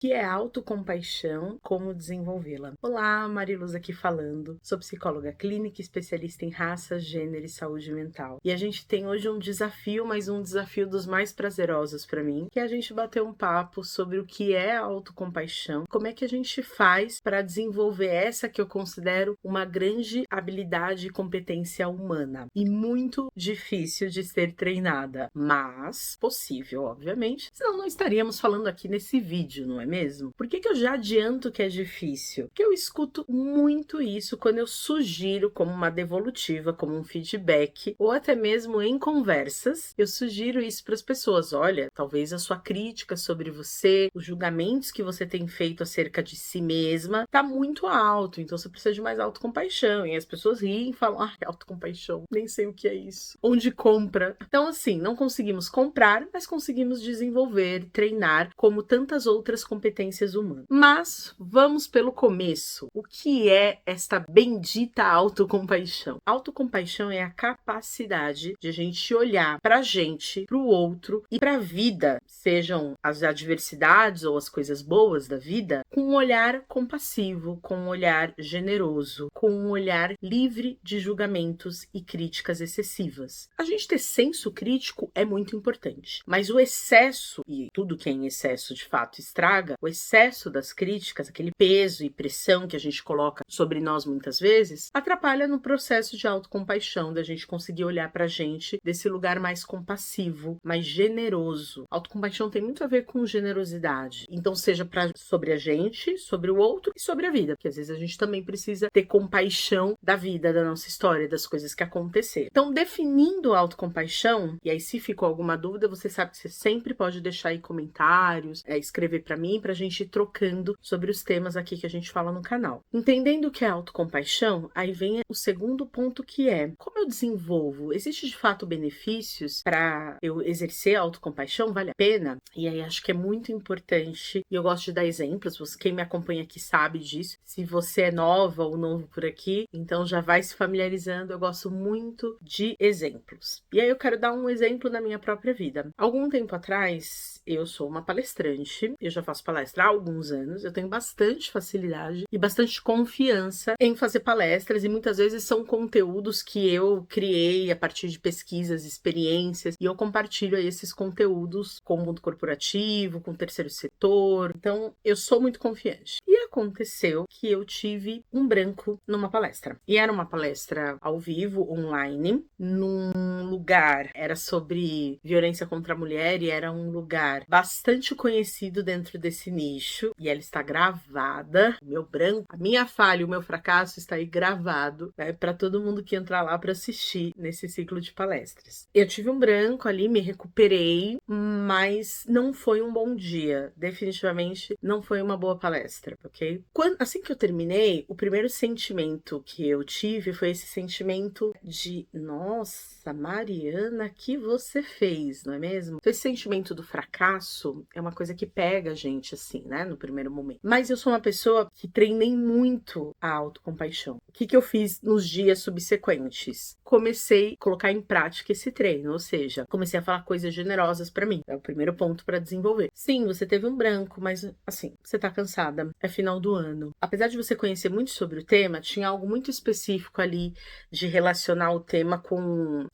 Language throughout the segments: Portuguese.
Que é autocompaixão, como desenvolvê-la. Olá, Mariluz aqui falando. Sou psicóloga clínica, especialista em raça, gênero e saúde mental. E a gente tem hoje um desafio, mas um desafio dos mais prazerosos para mim, que é a gente bater um papo sobre o que é autocompaixão, como é que a gente faz para desenvolver essa que eu considero uma grande habilidade e competência humana. E muito difícil de ser treinada, mas possível, obviamente, senão não estaríamos falando aqui nesse vídeo, não é mesmo? Por que eu já adianto que é difícil? Porque eu escuto muito isso quando eu sugiro como uma devolutiva, como um feedback, ou até mesmo em conversas, eu sugiro isso para as pessoas. Olha, talvez a sua crítica sobre você, os julgamentos que você tem feito acerca de si mesma, tá muito alto, então você precisa de mais autocompaixão. E as pessoas riem e falam, autocompaixão, nem sei o que é isso. Onde compra? Então, assim, não conseguimos comprar, mas conseguimos desenvolver, treinar, como tantas outras competências humanas. Mas vamos pelo começo. O que é esta bendita autocompaixão? Autocompaixão é a capacidade de a gente olhar pra gente, pro outro e pra vida, sejam as adversidades ou as coisas boas da vida, com um olhar compassivo, com um olhar generoso, com um olhar livre de julgamentos e críticas excessivas. A gente ter senso crítico é muito importante, mas o excesso, e tudo que é em excesso de fato estraga, o excesso das críticas, aquele peso e pressão que a gente coloca sobre nós muitas vezes, atrapalha no processo de autocompaixão, da gente conseguir olhar pra gente desse lugar mais compassivo, mais generoso. Autocompaixão tem muito a ver com generosidade. Então, seja sobre a gente, sobre o outro e sobre a vida, porque às vezes a gente também precisa ter compaixão da vida, da nossa história, das coisas que aconteceram. Então, definindo a autocompaixão, e aí se ficou alguma dúvida, você sabe que você sempre pode deixar aí comentários, escrever pra mim, pra gente ir trocando sobre os temas aqui que a gente fala no canal. Entendendo o que é autocompaixão, aí vem o segundo ponto, que é como eu desenvolvo? Existe de fato benefícios para eu exercer a autocompaixão? Vale a pena? E aí acho que é muito importante, e eu gosto de dar exemplos, quem me acompanha aqui sabe disso. Se você é nova ou novo por aqui, então já vai se familiarizando, eu gosto muito de exemplos. E aí eu quero dar um exemplo da minha própria vida. Algum tempo atrás, eu sou uma palestrante, eu já faço palestra há alguns anos, eu tenho bastante facilidade e bastante confiança em fazer palestras, e muitas vezes são conteúdos que eu criei a partir de pesquisas, experiências, e eu compartilho aí esses conteúdos com o mundo corporativo, com o terceiro setor, então eu sou muito confiante. E aconteceu que eu tive um branco numa palestra, e era uma palestra ao vivo, online, num lugar, era sobre violência contra a mulher, e era um lugar bastante conhecido dentro desse nicho, e ela está gravada. Meu branco, a minha falha, o meu fracasso está aí gravado, né, para todo mundo que entrar lá para assistir nesse ciclo de palestras. Eu tive um branco ali, me recuperei, mas não foi um bom dia. Definitivamente não foi uma boa palestra, ok? Assim que eu terminei, o primeiro sentimento que eu tive foi esse sentimento de, nossa, Mariana, que você fez, não é mesmo? Então, esse sentimento do fracasso é uma coisa que pega a gente, assim, né, no primeiro momento. Mas eu sou uma pessoa que treinei muito a autocompaixão. O que eu fiz nos dias subsequentes? Comecei a colocar em prática esse treino, ou seja, comecei a falar coisas generosas pra mim. É o primeiro ponto pra desenvolver. Sim, você teve um branco, mas, assim, você tá cansada. É final do ano. Apesar de você conhecer muito sobre o tema, tinha algo muito específico ali de relacionar o tema com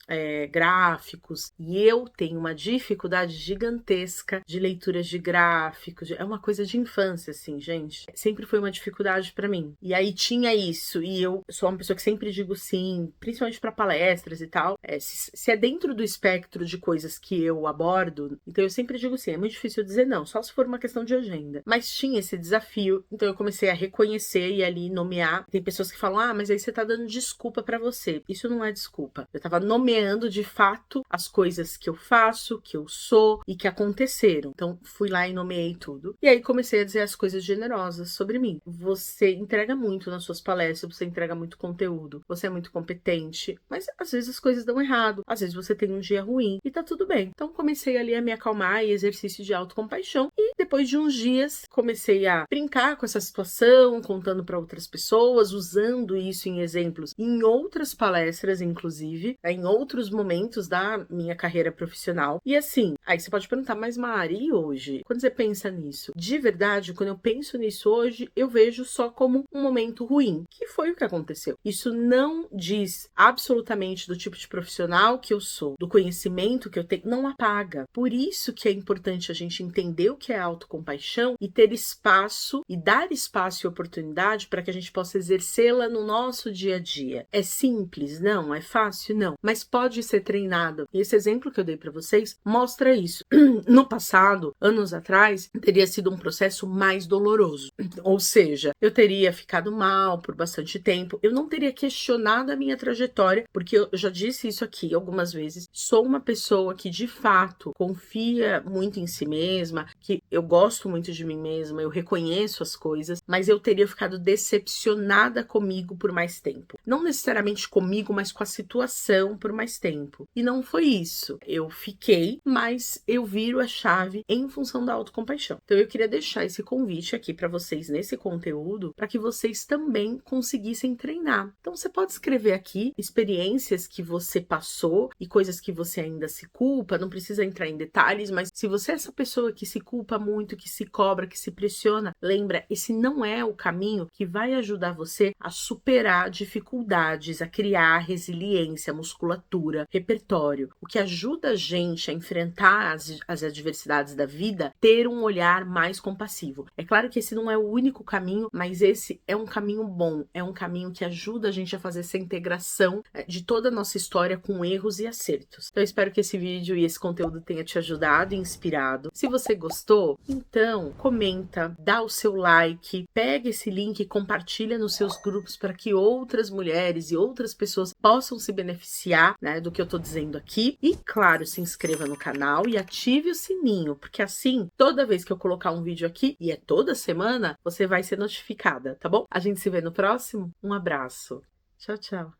gráficos, e eu tenho uma dificuldade gigantesca de leituras de gráficos, é uma coisa de infância, assim, gente, sempre foi uma dificuldade pra mim, e aí tinha isso, e eu sou uma pessoa que sempre digo sim, principalmente pra palestras e tal, se é dentro do espectro de coisas que eu abordo, então eu sempre digo sim, é muito difícil dizer não, só se for uma questão de agenda, mas tinha esse desafio, então eu comecei a reconhecer e ali nomear. Tem pessoas que falam, mas aí você tá dando desculpa pra você. Isso não é desculpa. Eu tava nomeando de fato as coisas que eu faço, que eu sou e que aconteceram. Então fui lá e nomeei tudo. E aí comecei a dizer as coisas generosas sobre mim. Você entrega muito nas suas palestras, você entrega muito conteúdo, você é muito competente, mas às vezes as coisas dão errado, às vezes você tem um dia ruim e tá tudo bem. Então comecei ali a me acalmar e exercício de autocompaixão, e depois de uns dias comecei a brincar com essa situação, contando para outras pessoas, usando isso em exemplos em outras palestras, inclusive, em outros momentos da minha carreira profissional. E assim, aí você pode perguntar, mas Mari, e hoje? Quando você pensa nisso? De verdade, quando eu penso nisso hoje, eu vejo só como um momento ruim, que foi o que aconteceu. Isso não diz absolutamente do tipo de profissional que eu sou, do conhecimento que eu tenho, não apaga. Por isso que é importante a gente entender o que é autocompaixão e ter espaço e dar espaço e oportunidade para que a gente possa exercê-la no nosso dia a dia. É simples? Não. É fácil? Não. Mas pode ser treinado. E esse exemplo que eu dei para vocês mostra isso. No passado, anos atrás, teria sido um processo mais doloroso. Ou seja, eu teria ficado mal por bastante tempo, eu não teria questionado a minha trajetória, porque eu já disse isso aqui algumas vezes, sou uma pessoa que de fato confia muito em si mesma, que eu gosto muito de mim mesma, eu reconheço as coisas, mas eu teria ficado decepcionada comigo por mais tempo. Não necessariamente comigo, mas com a situação por mais tempo. E não foi isso. Eu fiquei, mas eu viro a chave em função da autocompaixão. Então eu queria deixar esse convite aqui para vocês nesse conteúdo, para que vocês também conseguissem treinar. Então você pode escrever aqui experiências que você passou e coisas que você ainda se culpa, não precisa entrar em detalhes, mas se você é essa pessoa que se culpa muito, que se cobra, que se pressiona, lembra, esse não é o caminho que vai ajudar você a superar dificuldades, a criar resiliência, musculatura, repertório. O que ajuda a gente a enfrentar as adversidades da vida, ter um olhar mais compassivo. É claro que esse não é o único caminho, mas esse é um caminho bom, é um caminho que ajuda a gente a fazer essa integração de toda a nossa história com erros e acertos. Então eu espero que esse vídeo e esse conteúdo tenha te ajudado e inspirado. Se você gostou, então comenta, dá o seu like, pega esse link e compartilha nos seus grupos para que outras mulheres e outras pessoas possam se beneficiar, né, do que eu tô dizendo aqui. E claro, se inscreva no canal e ative o sininho, porque assim, toda vez que eu colocar um vídeo aqui, e é toda semana, você vai ser notificada, tá bom? A gente se vê no próximo. Um abraço. Tchau, tchau.